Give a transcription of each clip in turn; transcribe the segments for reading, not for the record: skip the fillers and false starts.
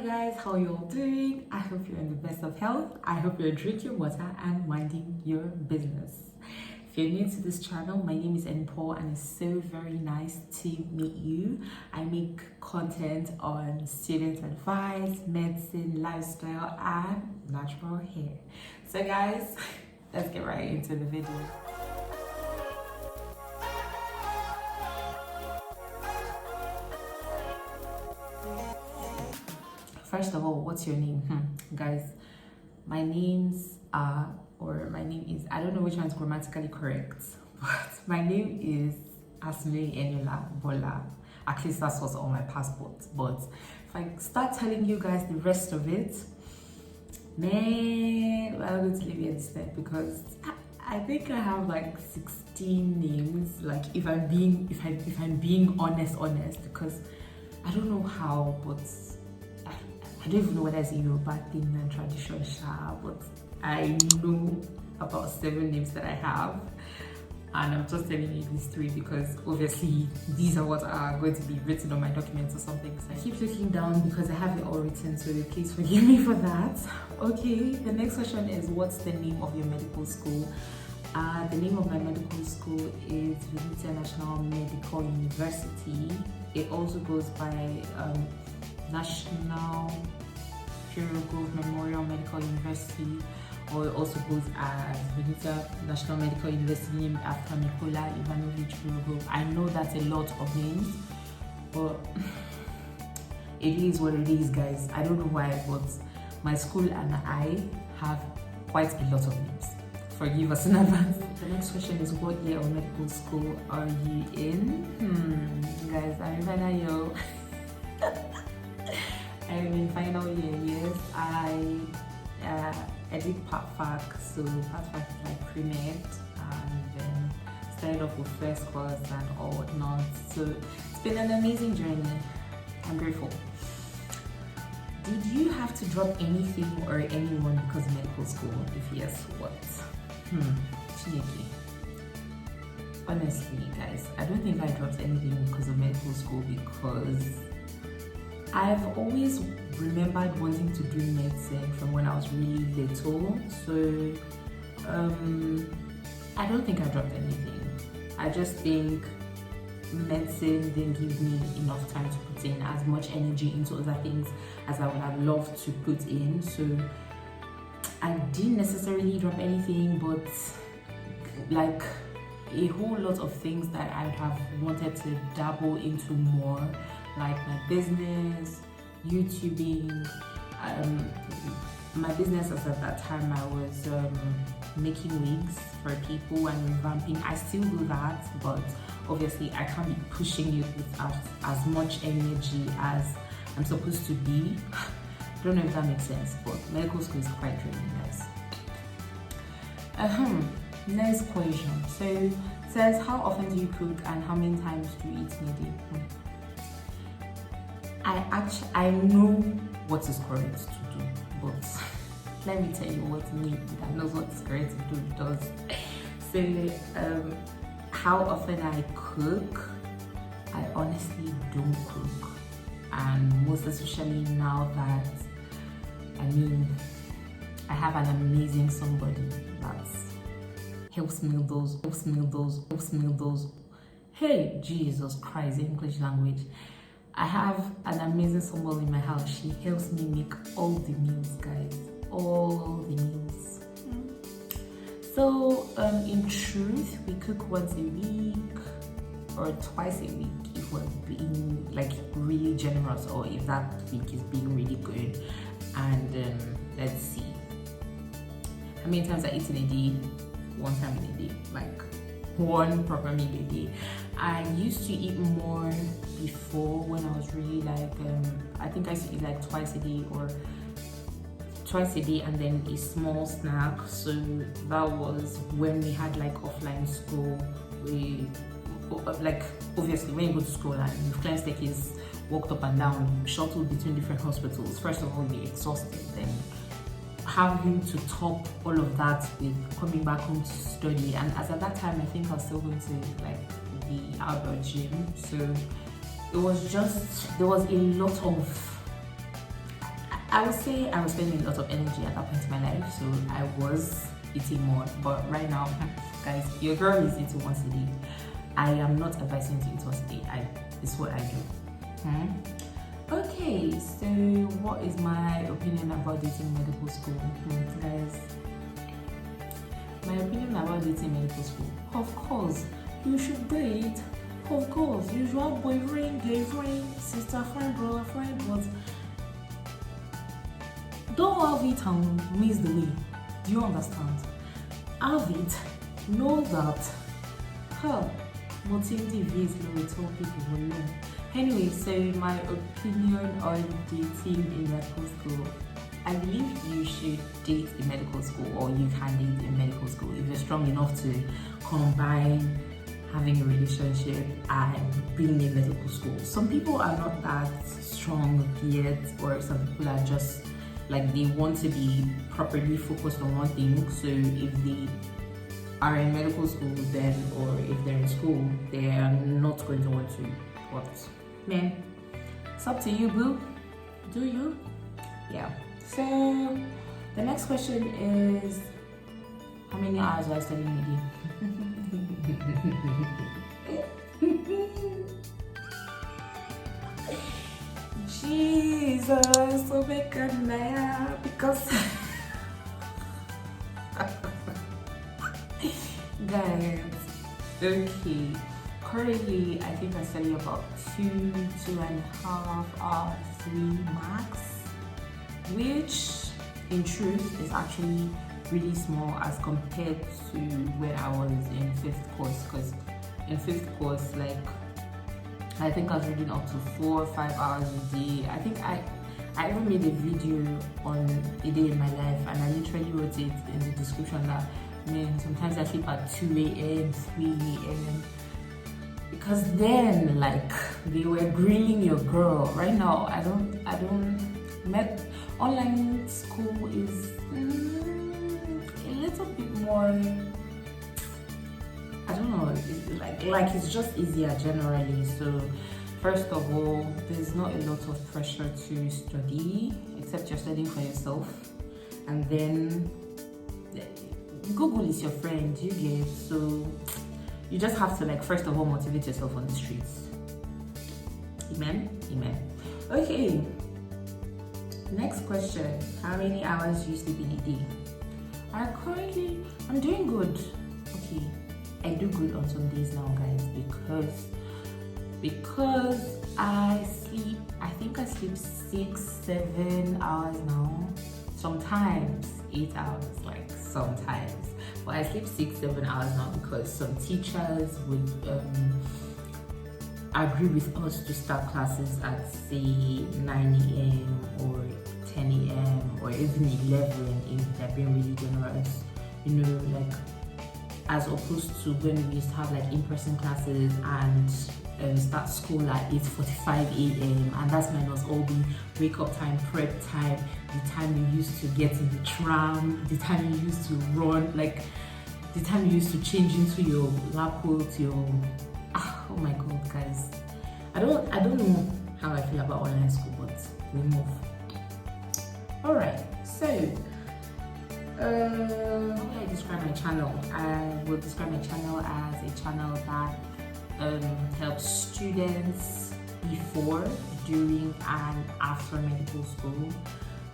guys, how you all doing? I hope you're in the best of health. I hope you're drinking water and minding your business. If you're new to this channel, my name is Enii and it's so very nice to meet you. I make content on student advice, medicine, lifestyle, and natural hair. So guys, let's get right into the video. First of all, what's your name? Guys, my name is, I don't know which one's grammatically correct, but my name is Enii Bola. At least that's what's on my passport. But if I start telling you guys the rest of it, man, I'm going to leave you instead because I think I have like 16 names. Like if I'm being honest, because I don't know how, but I don't even know whether it's a Yoruba thing and tradition, but I know about 7 names that I have, and I'm just telling you these 3 because obviously these are what are going to be written on my documents or something. So I keep looking down because I have it all written, so please forgive me for that. Okay, the next question is, what's the name of your medical school? The name of my medical school is Nigerian National Medical University. It also goes by National Grove Memorial Medical University, or it also goes as Vinita National Medical University, named after Mikola Ivanovich Grove. I know that's a lot of names, but it is what it is, guys. I don't know why, but my school and I have quite a lot of names. Forgive us in advance. The next question is, what year of medical school are you in? Guys, I'm in final year. I'm in final year, yes. I did Part Fac, so Part Fac is like pre-med, and then started off with first course and all whatnot. So it's been an amazing journey. I'm grateful. Did you have to drop anything or anyone because of medical school? If yes, what? Cheeky. Honestly, guys, I don't think I dropped anything because of medical school, because I've always remembered wanting to do medicine from when I was really little. So I don't think I dropped anything. I just think medicine didn't give me enough time to put in as much energy into other things as I would have loved to put in. So I didn't necessarily drop anything, but like a whole lot of things that I would have wanted to dabble into more, like my business, YouTubing. My business as at that time, I was making wigs for people and revamping. I still do that, but obviously I can't be pushing it with as much energy as I'm supposed to be. I don't know if that makes sense, but medical school is quite draining, guys. Next question. So it says, how often do you cook and how many times do you eat in a day? I know what is correct to do, but let me tell you what me that knows what is correct to do does. So how often I cook, I honestly don't cook, and most especially now that I have an amazing somebody that helps me those. Hey, Jesus Christ, English language. I have an amazing someone in my house. She helps me make all the meals, guys. All the meals. So, in truth, we cook once a week or twice a week if we're being like really generous, or if that week is being really good. And let's see. How many times I eat in a day? 1 time in a day. Like 1 proper meal a day. I used to eat more before, when I was really like I think I used to eat like twice a day and then a small snack. So that was when we had like offline school. We like, obviously when you go to school and you climb staircase, walked up and down, shuttled between different hospitals, first of all you're exhausted, then having to top all of that with coming back home to study. And as at that time, I think I was still going to like the outdoor gym, so it was just, there was a lot of I would say I was spending a lot of energy at that point in my life, so I was eating more. But right now, guys, your girl is eating once a day. I am not advising you to eat once a day. It's what I do. Okay, so what is my opinion about dating medical school? Guys, my opinion about dating medical school. Of course, you should date. Of course, you should have boyfriend, girlfriend, sister friend, brother friend, but don't have it and miss the way. Do you understand? Have it, know that. But in the ways we tell people will know. Anyway, so my opinion on dating in medical school. I believe you should date in medical school, or you can date in medical school if you're strong enough to combine having a relationship and being in medical school. Some people are not that strong yet, or some people are just like they want to be properly focused on one thing. So if they are in medical school then, or if they're in school, they are not going to want to. But man, it's up to you, boo. Do you? Yeah. So the next question is, how many hours are I studying a day? Jesus, so because guys, okay, currently I think I study about 2.5 hours, 3 max, which in truth is actually really small as compared to when I was in 5th course, because in 5th course, like, I think I was reading up to 4 or 5 hours a day. I think I even made a video on a day in my life, and I literally wrote it in the description that, man, sometimes I sleep at 2 a.m, 3 a.m. because then, like, they were grilling your girl. Right now, I don't online school is a little bit more, I don't know, like it's just easier generally. So first of all, there's not a lot of pressure to study, except you're studying for yourself. And then Google is your friend, you get, so you just have to, like, first of all, motivate yourself on the streets. Amen. Okay, next question. How many hours do you sleep in a day? I'm doing good. Okay, I do good on some days now, guys, because I think I sleep 6-7 hours now, sometimes 8 hours, like sometimes, but I sleep 6-7 hours now because some teachers would agree with us to start classes at, say, 9 a.m. or 10 a.m. or even 11 if they're being really generous, you know, like, as opposed to when we used to have like in-person classes and start school at 8:45 a.m. and that's minus all the wake-up time, prep time, the time you used to get in the tram, the time you used to run, like the time you used to change into your lab coat, oh my god, guys, I don't know how I feel about online school, but we move. All right, so how would I describe my channel? I would describe my channel as a channel that helps students before, during, and after medical school,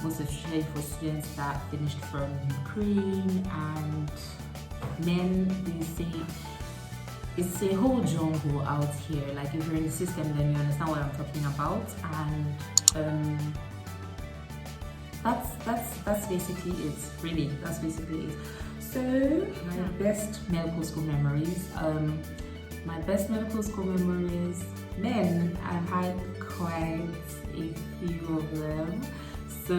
most especially for students that finished from Ukraine. And then they say it's a whole jungle out here. Like, if you're in the system, then you understand what I'm talking about. And that's basically it, really. That's basically it. So my best medical school memories. Man, I've had quite a few of them. So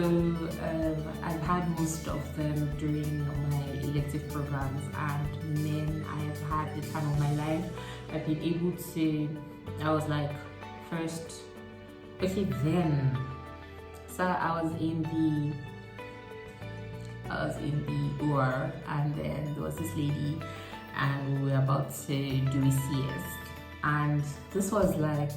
I've had most of them during my elective programs, and man, I have had the time of my life. I've been able to, I was like, first, okay, then, so I was in the OR, and then there was this lady, and we were about to do a CS, and this was like,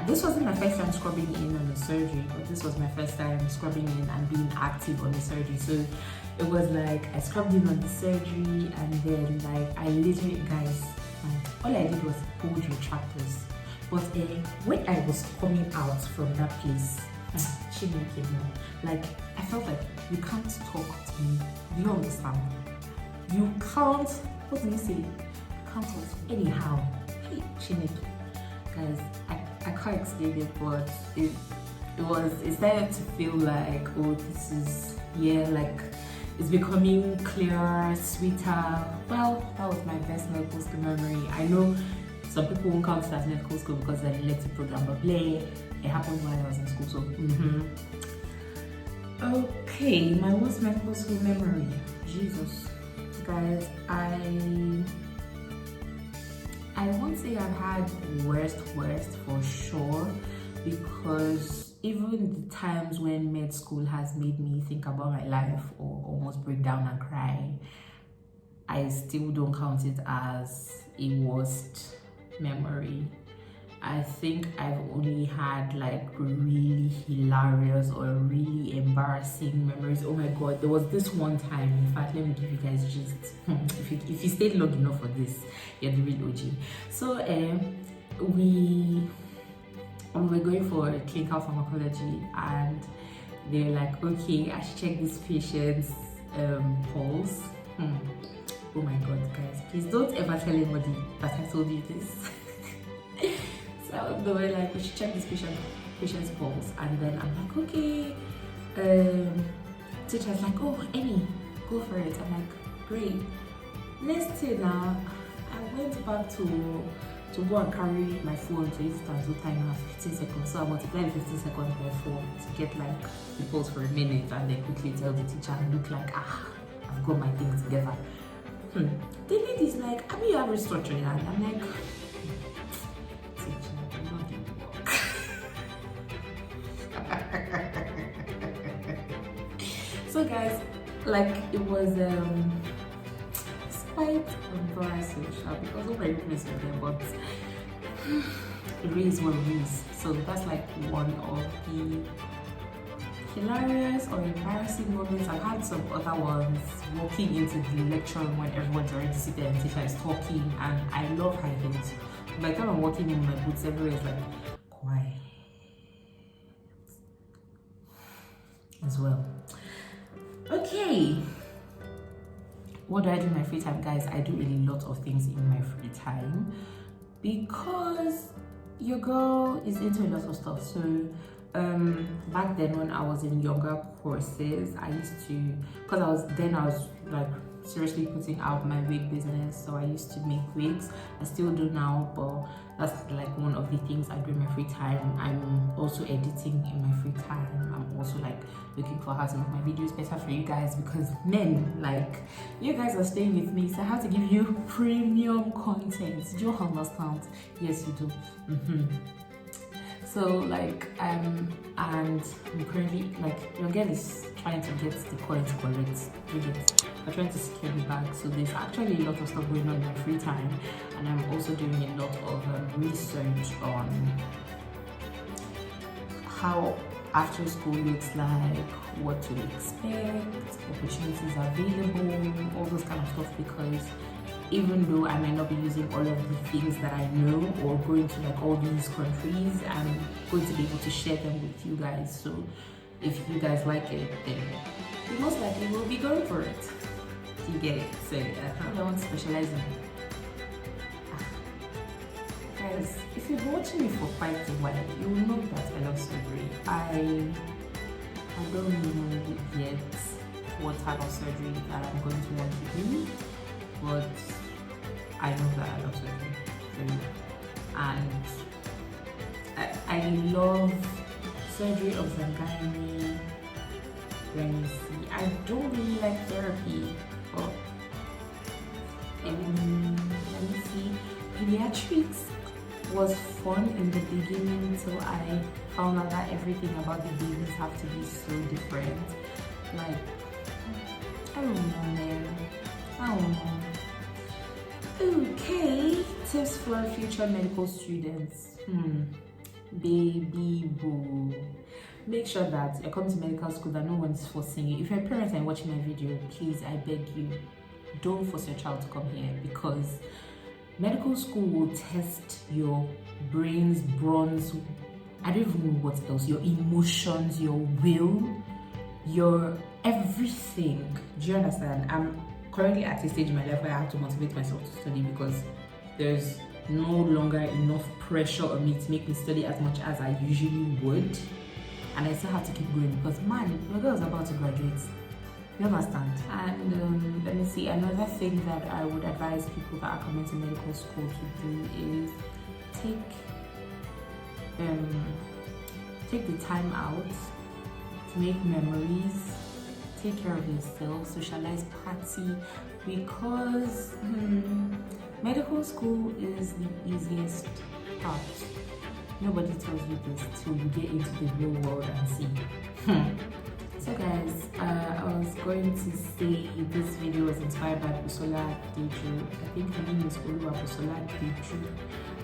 this wasn't my first time scrubbing in on the surgery, but this was my first time scrubbing in and being active on the surgery. So it was like I scrubbed in on the surgery, and then like I literally, guys, all I did was hold retractors. But when I was coming out from that place, like I felt like you can't talk to me. Do you understand? You can't. What do you say? You can't talk to me anyhow. Hey, Chineke. Guys, I can't explain it, but it started to feel like, oh, this is, yeah, like it's becoming clearer, sweeter. Well, that was my best medical school memory. I know some people won't count it as medical school because they're an elective program, but it happened while I was in school. So okay, my worst medical school memory. Jesus, guys, I won't say I've had worst for sure, because even the times when med school has made me think about my life or almost break down and cry, I still don't count it as a worst memory. I think I've only had like really hilarious or really embarrassing memories. Oh my god, there was this one time, in fact, let me give you guys just if you stayed long enough for this, you're the real OG. So we were going for clinical pharmacology, and they're like, okay, I should check this patient's pulse. Oh my god, guys, please don't ever tell anybody that I told you this. So they were like, we should check this patient's pulse, and then I'm like, okay. Teacher's like, oh, Enii, go for it. I'm like, great. Next thing now, I went back to go and carry my phone to use it as timer 15 seconds. So I multiplied 15 seconds by 4 to get like the pulse for a minute, and then quickly tell the teacher and look like, I've got my things together. The lady's like, I mean, you have restructuring, and I'm like, teacher, I'm not doing the work. So guys, like it was it's quite embarrassing because all my roommates were there, but it is what it is. So that's like one of the hilarious or embarrassing moments. I've had some other ones walking into the lecture room when everyone's already seated and teacher is talking, and I love high heels. By the time I'm walking in my boots, everywhere is like quiet as well. Okay, what do I do in my free time, guys? I do a lot of things in my free time because your girl is into a lot of stuff. So back then when I was in younger courses, I used to, because I was like seriously putting out my wig business, so I used to make wigs. I still do now, but that's like one of the things I do in my free time. I'm also editing in my free time. I'm also like looking for how to make my videos better for you guys, because men, like, you guys are staying with me, so I have to give you premium content. Do you understand? Yes, you do. So like and I'm currently, like, your girl is trying to get the quality correct. I'm trying to secure the bag. So there's actually a lot of stuff going on in my free time, and I'm also doing a lot of research on how after school looks like, what to expect, opportunities available, all those kind of stuff, because even though I might not be using all of the things that I know or going to like all these countries, I'm going to be able to share them with you guys. So if you guys like it, then you most likely will be going for it. You get it? So I want to specialize in. Guys, if you've been watching me for quite a while, you will know that I love surgery. I don't know yet what type of surgery that I'm going to want to do, but I know that I love surgery very well. And I love surgery of gynae, pregnancy. I don't really like therapy, but let me see. Pediatrics was fun in the beginning until I found out that everything about the babies have to be so different. Like, I don't know, man. I don't know. Okay, tips for future medical students. baby boo. Make sure that you're coming to medical school, that no one's forcing you. If your parents are watching my video, please, I beg you, don't force your child to come here, because medical school will test your brains, bronze, I don't even know what else, your emotions, your will, your everything. Do you understand? I'm currently at a stage in my life where I have to motivate myself to study, because there's no longer enough pressure on me to make me study as much as I usually would. And I still have to keep going, because man, your girl is about to graduate. You understand? And let me see, another thing that I would advise people that are coming to medical school to do is take the time out to make memories, take care of yourself, socialize, party, because medical school is the easiest part. Nobody tells you this till you get into the real world and see. So guys, I was going to say this video was inspired by Busola Deju. I think her name is Oluwabusola Deju.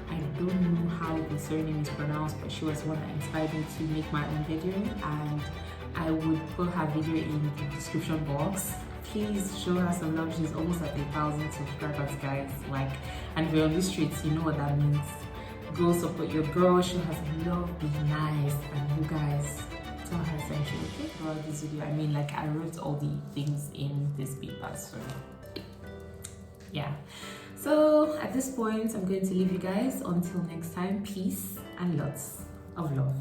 I don't know how the surname is pronounced, but she was the one that inspired me to make my own video, and I would put her video in the description box. Please show her some love. She's almost at 1,000 subscribers, guys. Like, and if you're on the streets, you know what that means. Go support your girl, show her some love, be nice, and you guys tell her essentially okay throughout this video. I mean, like, I wrote all the things in this paper, so yeah. So at this point, I'm going to leave you guys until next time. Peace and lots of love.